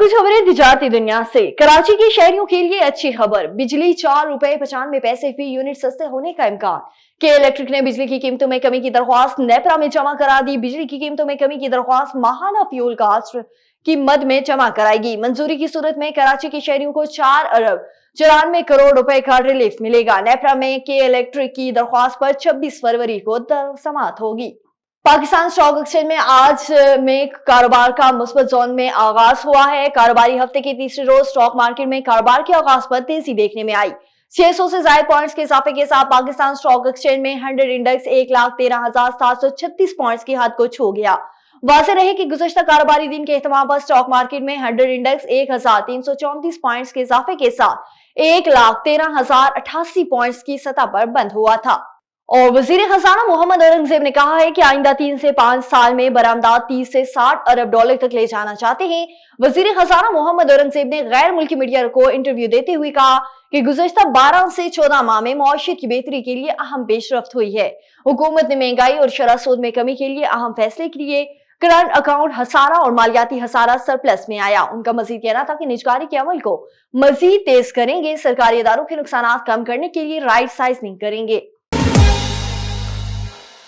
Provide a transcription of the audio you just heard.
कुछ खबरें तिजारती दुनिया से। कराची के शहरियों के लिए अच्छी खबर, बिजली 4 रुपए 95 पैसे फी यूनिट सस्ते होने का इम्कान। के इलेक्ट्रिक ने बिजली की कीमतों में कमी की दरख्वास्त नेपरा में जमा करा दी। बिजली की कीमतों में कमी की दरख्वास्त माहाना फ्यूल कास्ट की मद में जमा कराएगी। मंजूरी की सूरत में कराची के शहरियों को 4 अरब 94 करोड़ रुपए का रिलीफ मिलेगा। नेपरा में के इलेक्ट्रिक की दरख्वास्त पर 26 फरवरी को समाअत होगी। पाकिस्तान स्टॉक एक्सचेंज में आज में कारोबार का मुस्बत जोन में आगाज हुआ है। कारोबारी हफ्ते के तीसरे रोज स्टॉक मार्केट में कारोबार के आगाज पर तेजी देखने में आई। 600 से ज्यादा पॉइंट्स के इजाफे के साथ पाकिस्तान स्टॉक एक्सचेंज में 100 इंडेक्स 1,13,736 पॉइंट्स की हद को छू गया। वाज़ेह रहे कि गुज़श्ता कारोबारी दिन के एहतमाम पर स्टॉक मार्केट में 100 इंडेक्स 1,334 पॉइंट्स के इजाफे के साथ 1,13,088 पॉइंट्स की सतह पर बंद हुआ था। और वजीर खजाना मोहम्मद औरंगजेब ने कहा है कि आइंदा 3 से 5 साल में बरामदात 30 से 60 अरब डॉलर तक ले जाना चाहते हैं। वजीर खजाना मोहम्मद औरंगजेब ने गैर मुल्की मीडिया को इंटरव्यू देते हुए कहा कि गुज़श्ता 12 से 14 माह में मौशियत की बेहतरी के लिए अहम पेशरफ्त हुई है। हुकूमत ने महंगाई और शरह सूद में कमी के लिए अहम फैसले किए। करंट अकाउंट हसारा और मालियाती हसारा सरप्लस में आया। उनका मजीद कहना था कि निजकारी के अमल को मजीद तेज करेंगे, सरकारी इदारों के नुकसान कम करने के लिए राइट साइजनिंग करेंगे।